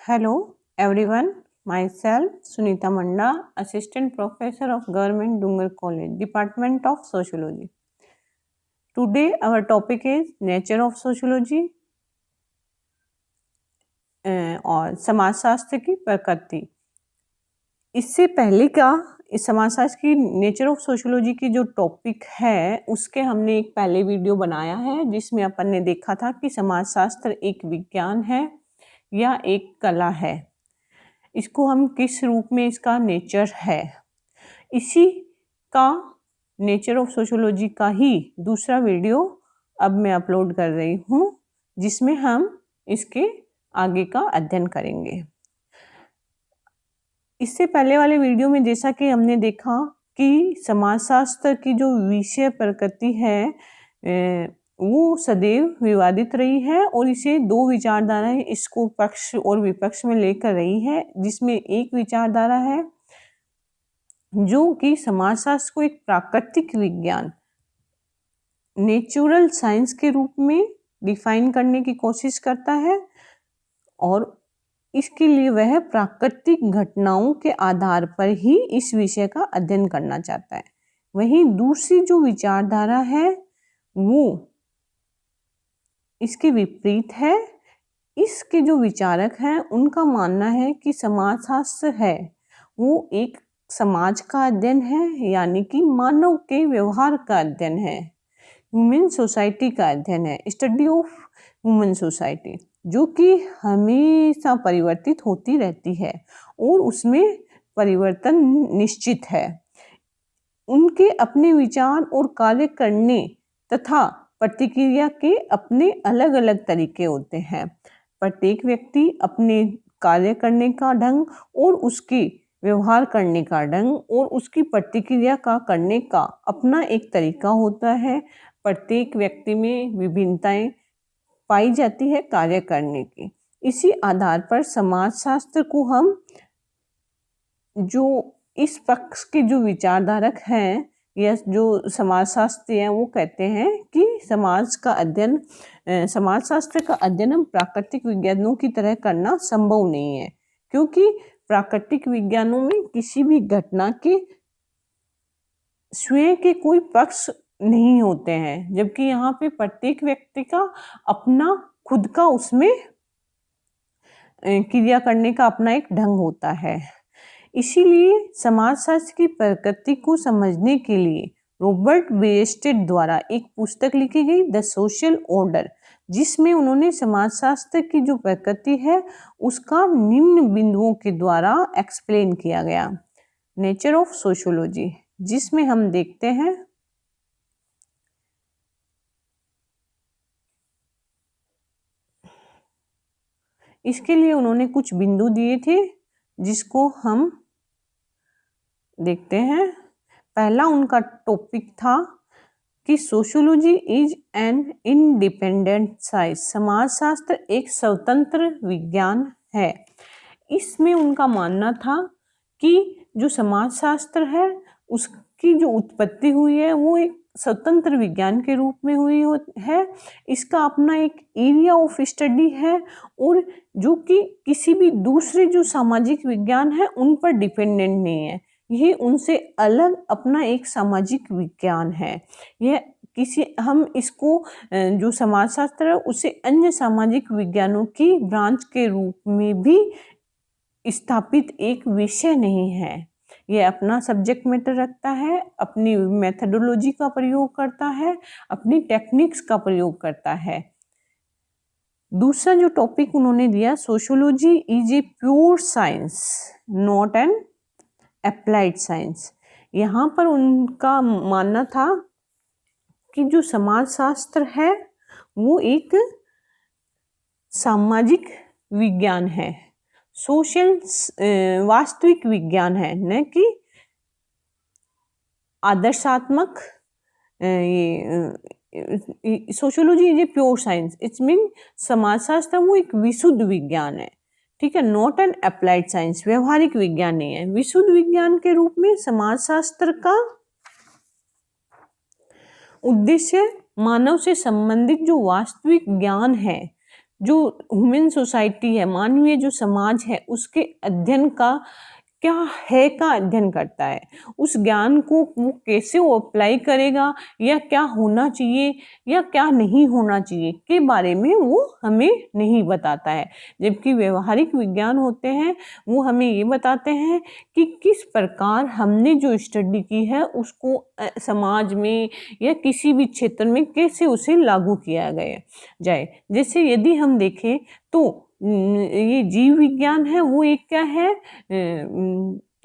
Hello everyone, myself Sunita Manda, Assistant Professor of Government Dungar College, Department of Sociology. Today our topic is Nature of Sociology और समाजशास्त्र की प्रकृति। इससे पहले का इस समाजशास्त्र की नेचर ऑफ सोशियोलॉजी की जो टॉपिक है उसके हमने एक पहले वीडियो बनाया है जिसमें अपन ने देखा था कि समाजशास्त्र एक विज्ञान है या एक कला है, इसको हम किस रूप में इसका नेचर है। इसी का नेचर ऑफ सोशियोलॉजी का ही दूसरा वीडियो अब मैं अपलोड कर रही हूँ जिसमें हम इसके आगे का अध्ययन करेंगे। इससे पहले वाले वीडियो में जैसा कि हमने देखा कि समाजशास्त्र की जो विषय प्रकृति है वो सदैव विवादित रही है और इसे दो विचारधाराएं इसको पक्ष और विपक्ष में लेकर रही है, जिसमें एक विचारधारा है जो कि समाजशास्त्र को एक प्राकृतिक विज्ञान नेचुरल साइंस के रूप में डिफाइन करने की कोशिश करता है और इसके लिए वह प्राकृतिक घटनाओं के आधार पर ही इस विषय का अध्ययन करना चाहता है। वहीं दूसरी जो विचारधारा है वो इसके विपरीत है। इसके जो विचारक हैं उनका मानना है कि समाजशास्त्र है वो एक समाज का अध्ययन है, यानी कि मानव के व्यवहार का अध्ययन है, ह्यूमन सोसाइटी का अध्ययन है, स्टडी ऑफ ह्यूमन सोसाइटी, जो कि हमेशा परिवर्तित होती रहती है और उसमें परिवर्तन निश्चित है। उनके अपने विचार और कार्य करने तथा प्रतिक्रिया के अपने अलग अलग तरीके होते हैं। प्रत्येक व्यक्ति अपने कार्य करने का ढंग और उसकी व्यवहार करने का ढंग और उसकी प्रतिक्रिया का करने का अपना एक तरीका होता है। प्रत्येक व्यक्ति में विभिन्नताएं पाई जाती है कार्य करने की। इसी आधार पर समाजशास्त्र को हम जो इस पक्ष के जो विचारधारक हैं या जो समाजशास्त्री हैं वो कहते हैं कि समाजशास्त्र का अध्ययन हम प्राकृतिक विज्ञानों की तरह करना संभव नहीं है, क्योंकि प्राकृतिक विज्ञानों में किसी भी घटना के स्वयं के कोई पक्ष नहीं होते हैं, जबकि यहाँ पे प्रत्येक व्यक्ति का अपना खुद का उसमें क्रिया करने का अपना एक ढंग होता है। इसीलिए समाजशास्त्र की प्रकृति को समझने के लिए रॉबर्ट बेयरस्टेड द्वारा एक पुस्तक लिखी गई द सोशल ऑर्डर, जिसमें उन्होंने समाजशास्त्र की जो प्रकृति है उसका निम्न बिंदुओं के द्वारा एक्सप्लेन किया गया। नेचर ऑफ सोशियोलॉजी, जिसमें हम देखते हैं इसके लिए उन्होंने कुछ बिंदु दिए थे जिसको हम देखते हैं। पहला उनका टॉपिक था कि sociology is an independent science, समाजशास्त्र एक स्वतंत्र विज्ञान है। इसमें उनका मानना था कि जो समाजशास्त्र है उसकी जो उत्पत्ति हुई है वो एक स्वतंत्र विज्ञान के रूप में हुई है। इसका अपना एक एरिया ऑफ स्टडी है और जो कि किसी भी दूसरे जो सामाजिक विज्ञान है उन पर डिपेंडेंट नहीं है। यह उनसे अलग अपना एक सामाजिक विज्ञान है। यह हम इसको जो समाजशास्त्र है उसे अन्य सामाजिक विज्ञानों की ब्रांच के रूप में भी स्थापित एक विषय नहीं है। यह अपना सब्जेक्ट मैटर रखता है, अपनी मेथडोलॉजी का प्रयोग करता है, अपनी टेक्निक्स का प्रयोग करता है। दूसरा जो टॉपिक उन्होंने दिया, sociology is a pure science not an applied science. यहाँ पर उनका मानना था कि जो समाजशास्त्र है वो एक सामाजिक विज्ञान है, सोशल वास्तविक विज्ञान है, न कि आदर्शात्मक। Sociology is a pure science, it's mean समाजशास्त्र वो एक विशुद्ध विज्ञान है, ठीक है, नॉट एन अप्लाइड साइंस, व्यवहारिक विज्ञान नहीं है। विशुद्ध विज्ञान के रूप में समाजशास्त्र का उद्देश्य मानव से संबंधित जो वास्तविक ज्ञान है जो ह्यूमन सोसाइटी है, मानवीय जो समाज है, उसके अध्ययन का क्या है का अध्ययन करता है। उस ज्ञान को वो कैसे वो अप्लाई करेगा, या क्या होना चाहिए या क्या नहीं होना चाहिए के बारे में वो हमें नहीं बताता है। जबकि व्यवहारिक विज्ञान होते हैं वो हमें ये बताते हैं कि किस प्रकार हमने जो स्टडी की है उसको समाज में या किसी भी क्षेत्र में कैसे उसे लागू किया गया जाए। जैसे यदि हम देखें तो ये जीव विज्ञान है वो एक क्या है,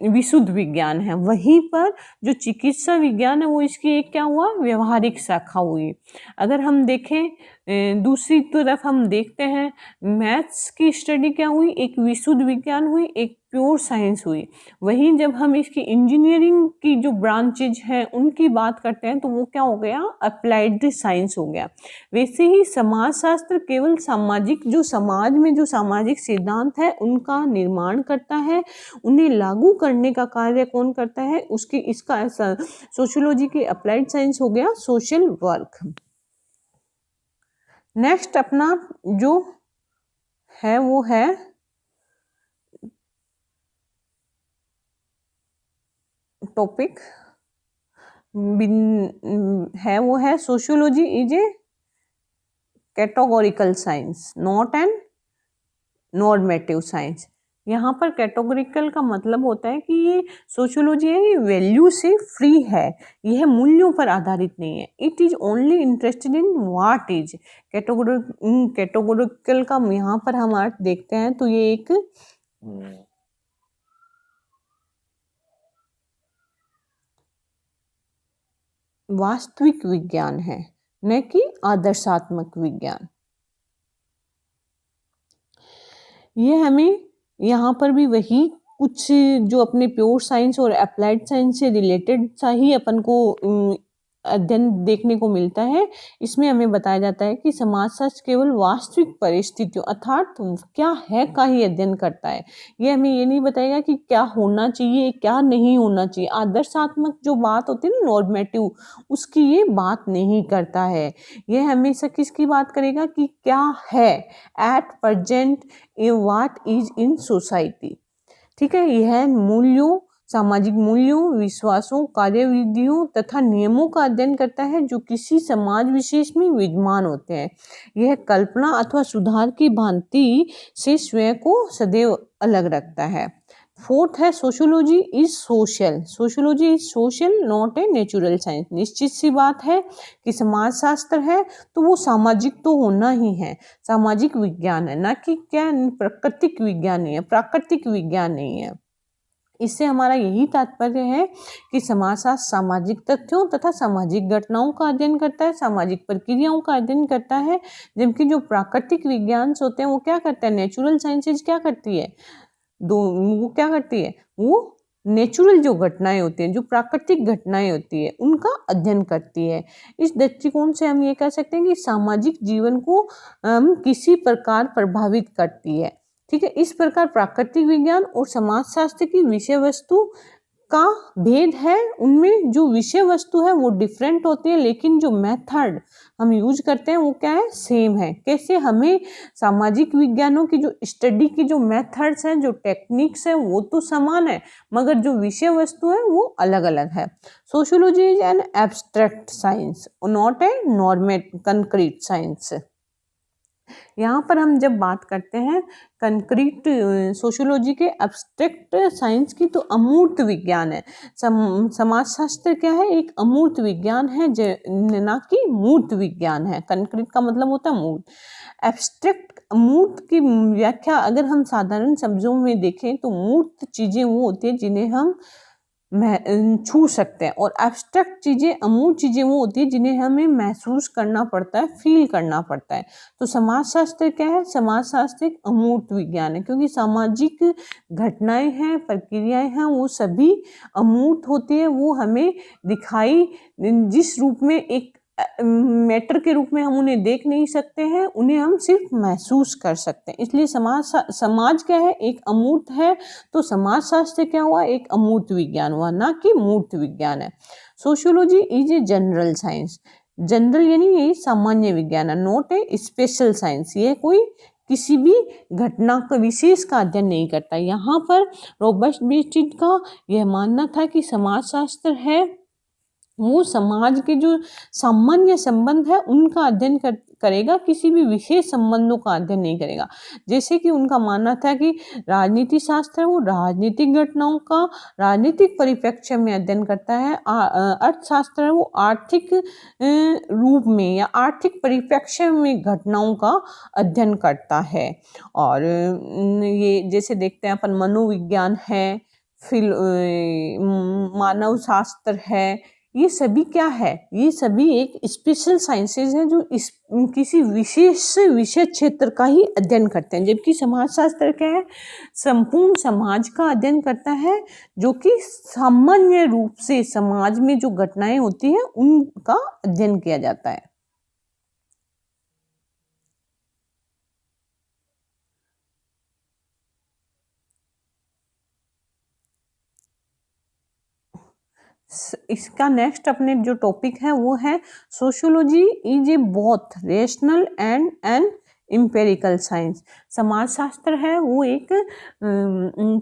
विशुद्ध विज्ञान है। वहीं पर जो चिकित्सा विज्ञान है वो इसकी एक क्या हुआ, व्यवहारिक शाखा हुई। अगर हम देखें दूसरी तरफ हम देखते हैं मैथ्स की स्टडी क्या हुई, एक विशुद्ध विज्ञान हुई, एक प्योर साइंस हुई। वहीं जब हम इसकी इंजीनियरिंग की जो ब्रांचेज हैं उनकी बात करते हैं तो वो क्या हो गया, अप्लाइड साइंस हो गया। वैसे ही समाजशास्त्र केवल सामाजिक जो समाज में जो सामाजिक सिद्धांत है उनका निर्माण करता है, उन्हें लागू करने का कार्य कौन करता है, उसकी इसका ऐसा सोशियोलॉजी की अप्लाइड साइंस हो गया सोशल वर्क। नेक्स्ट अपना जो है वो है टॉपिक है वो है sociology is A categorical science not an normative science. यहाँ पर कैटेगोरिकल का मतलब होता है कि ये सोशियोलॉजी है ये वैल्यू से फ्री है, यह मूल्यों पर आधारित नहीं है। It is only interested in what is categorical का यहाँ पर हम अर्थ देखते हैं तो ये एक वास्तविक विज्ञान है, न कि आदर्शात्मक विज्ञान। ये हमें यहाँ पर भी वही कुछ जो अपने प्योर साइंस और अप्लाइड साइंस से रिलेटेड सा ही अपन को अध्ययन देखने को मिलता है। इसमें हमें बताया जाता है कि समाजशास्त्र केवल वास्तविक परिस्थितियों अर्थात क्या है का ही अध्ययन करता है। ये हमें ये नहीं बताएगा कि क्या होना चाहिए क्या नहीं होना चाहिए। आदर्शात्मक जो बात होती है ना नॉर्मेटिव, उसकी ये बात नहीं करता है। यह हमेशा किसकी बात करेगा कि क्या है at present what is in society. ठीक है, यह मूल्यों सामाजिक मूल्यों विश्वासों कार्यविधियों तथा नियमों का अध्ययन करता है जो किसी समाज विशेष में विद्यमान होते हैं। यह कल्पना अथवा सुधार की भांति से स्वयं को सदैव अलग रखता है। फोर्थ है sociology is social. Sociology is social not a natural science. निश्चित सी बात है कि समाजशास्त्र है तो वो सामाजिक तो होना ही है, सामाजिक विज्ञान है, ना कि क्या प्राकृतिक विज्ञान नहीं है, प्राकृतिक विज्ञान नहीं है। इससे हमारा यही तात्पर्य है कि समाजशास्त्र सामाजिक तथ्यों तथा सामाजिक घटनाओं का अध्ययन करता है, सामाजिक प्रक्रियाओं का अध्ययन करता है। जबकि जो प्राकृतिक विज्ञान होते हैं वो क्या करते हैं, नेचुरल साइंसेज क्या करती है, वो क्या करती है, वो नेचुरल जो घटनाएं होती हैं जो प्राकृतिक घटनाएं होती है उनका अध्ययन करती है। इस दृष्टिकोण से हम ये कह सकते हैं कि सामाजिक जीवन को किसी प्रकार प्रभावित करती है। ठीक है, इस प्रकार प्राकृतिक विज्ञान और समाजशास्त्र की विषय वस्तु का भेद है। उनमें जो विषय वस्तु है वो डिफरेंट होती है लेकिन जो मेथड हम यूज करते हैं वो क्या है, सेम है। कैसे, हमें सामाजिक विज्ञानों की जो स्टडी की जो मेथड्स हैं जो टेक्निक्स हैं वो तो समान है मगर जो विषय वस्तु है वो अलग अलग है। Sociology is an abstract science not a normative concrete science. यहाँ पर हम जब बात करते हैं कंक्रीट सोशियोलॉजी के एब्स्ट्रैक्ट साइंस की तो अमूर्त विज्ञान है। समाजशास्त्र क्या है, एक अमूर्त विज्ञान है ना कि मूर्त विज्ञान है। कंक्रीट का मतलब होता है मूर्त। एब्स्ट्रैक्ट मूर्त की व्याख्या अगर हम साधारण शब्दों में देखें तो मूर्त चीजें वो होती है जिन्हें हम छू सकते हैं और एब्स्ट्रैक्ट चीजें अमूर्त चीजें वो होती है जिन्हें हमें महसूस करना पड़ता है, फील करना पड़ता है। तो समाजशास्त्र क्या है, समाजशास्त्र एक अमूर्त विज्ञान है क्योंकि सामाजिक घटनाएं हैं प्रक्रियाएं हैं वो सभी अमूर्त होती है। वो हमें दिखाई जिस रूप में एक मैटर के रूप में हम उन्हें देख नहीं सकते हैं, उन्हें हम सिर्फ महसूस कर सकते हैं। इसलिए समाज क्या है, एक अमूर्त है। तो समाजशास्त्र क्या हुआ, एक अमूर्त विज्ञान हुआ, ना कि मूर्त विज्ञान है। Sociology is a general science. General यानी ये सामान्य विज्ञान है, नॉट ए स्पेशल साइंस। ये कोई किसी भी घटना का विशेष का अध्ययन नहीं करता। यहाँ पर रॉबर्ट बेस्टिड का यह मानना था कि समाजशास्त्र है वो समाज के जो सामान्य संबंध है उनका अध्ययन करेगा, किसी भी विशेष संबंधों का अध्ययन नहीं करेगा। जैसे कि उनका मानना था कि राजनीति शास्त्र है वो राजनीतिक घटनाओं का राजनीतिक परिप्रेक्ष्य में अध्ययन करता है, अर्थशास्त्र है वो आर्थिक रूप में या आर्थिक परिप्रेक्ष्य में घटनाओं का अध्ययन करता है। और ये जैसे देखते हैं अपन मनोविज्ञान है, मानव शास्त्र है, ये सभी क्या है, ये सभी एक स्पेशल साइंसेज हैं जो इस किसी विशेष विषय क्षेत्र का ही अध्ययन करते हैं। जबकि समाजशास्त्र क्या है, संपूर्ण समाज का अध्ययन करता है, जो कि सामान्य रूप से समाज में जो घटनाएं होती हैं उनका अध्ययन किया जाता है। इसका नेक्स्ट अपने जो टॉपिक है वो है sociology is a both rational and an empirical science. समाजशास्त्र है वो एक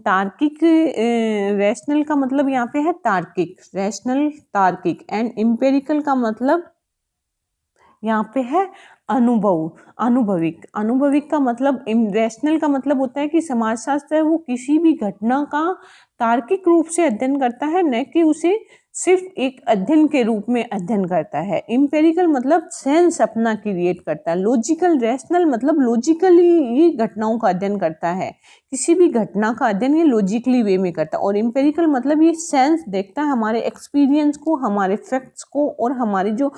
तार्किक, रेशनल का मतलब यहाँ पे है तार्किक, रेशनल तार्किक, एंड इम्पेरिकल का मतलब यहाँ पे है अनुभव, अनुभविक। अनुभविक का मतलब, रेशनल का मतलब होता है कि समाजशास्त्र है वो किसी भी घटना का तार्किक रूप से अध्ययन करता है, न कि उसे सिर्फ एक अध्ययन के रूप में अध्ययन करता है। इम्पेरिकल मतलब सेंस अपना क्रिएट करता है। लॉजिकल, रैशनल मतलब लॉजिकली ये घटनाओं का अध्ययन करता है, किसी भी घटना का अध्ययन ये लॉजिकली वे में करता है। और इम्पेरिकल मतलब ये सेंस देखता है, हमारे एक्सपीरियंस को, हमारे फैक्ट्स को और हमारी जो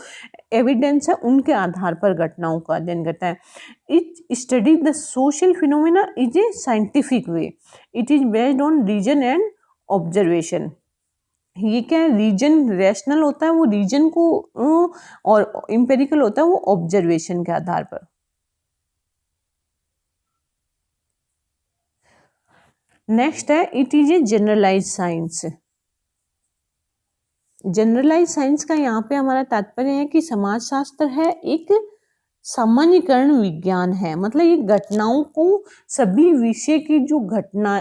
एविडेंस है उनके आधार पर घटनाओं का अध्ययन करता है। It study the social phenomena is a scientific way, it is based on reason and observation. ये क्या है, रीजन रैशनल होता है वो रीजन को, और इम्पेरिकल होता है वो ऑब्जर्वेशन के आधार पर। नेक्स्ट है it is a generalize science. Generalize science का यहाँ पे हमारा तात्पर्य है कि समाजशास्त्र है एक सामान्यीकरण विज्ञान है। मतलब ये घटनाओं को, सभी विषय की जो घटना,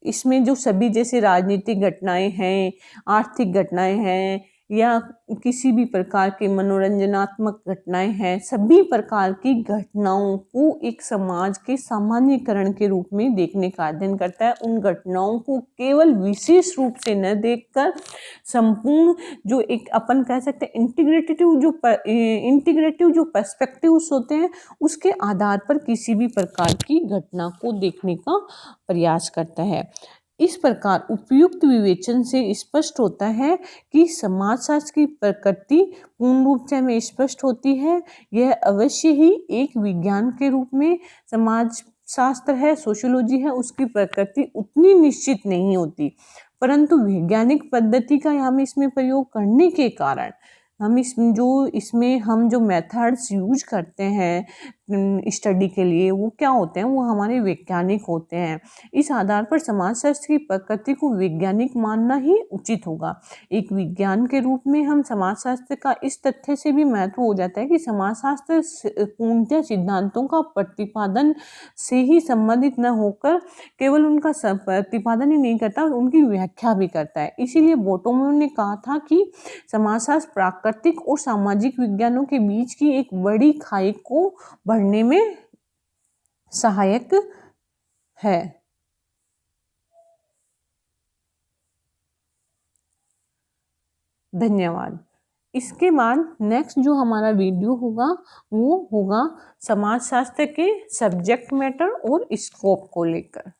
इसमें जो सभी जैसे राजनीतिक घटनाएं हैं, आर्थिक घटनाएं हैं, या किसी भी प्रकार के मनोरंजनात्मक घटनाएं हैं, सभी प्रकार की घटनाओं को एक समाज के सामान्यीकरण के रूप में देखने का अध्ययन करता है। उन घटनाओं को केवल विशेष रूप से न देखकर संपूर्ण जो एक अपन कह सकते हैं इंटीग्रेटिव जो पर्सपेक्टिव्स होते हैं उसके आधार पर किसी भी प्रकार की घटना को देखने का प्रयास करता है। इस प्रकार उपयुक्त विवेचन से स्पष्ट होता है कि समाजशास्त्र की प्रकृति पूर्ण रूप से हमें स्पष्ट होती है। यह अवश्य ही एक विज्ञान के रूप में समाजशास्त्र है, सोशियोलॉजी है, उसकी प्रकृति उतनी निश्चित नहीं होती, परंतु वैज्ञानिक पद्धति का हम इसमें प्रयोग करने के कारण हम इसमें हम जो मेथड्स यूज करते हैं स्टडी के लिए वो क्या होते हैं, वो हमारे वैज्ञानिक होते हैं। इस आधार पर समाजशास्त्र की प्रकृति को वैज्ञानिक मानना ही उचित होगा। एक विज्ञान के रूप में हम समाजशास्त्र का इस तथ्य से भी महत्व हो जाता है कि समाजशास्त्र पूर्णतः सिद्धांतों का प्रतिपादन से ही संबंधित न होकर केवल उनका प्रतिपादन ही नहीं करता, उनकी व्याख्या भी करता है। इसीलिए बोटोमो ने कहा था कि समाजशास्त्र प्राकृतिक और सामाजिक विज्ञानों के बीच की एक बड़ी खाई को भरने में सहायक है। धन्यवाद। इसके बाद नेक्स्ट जो हमारा वीडियो होगा वो होगा समाजशास्त्र के सब्जेक्ट मैटर और स्कोप को लेकर।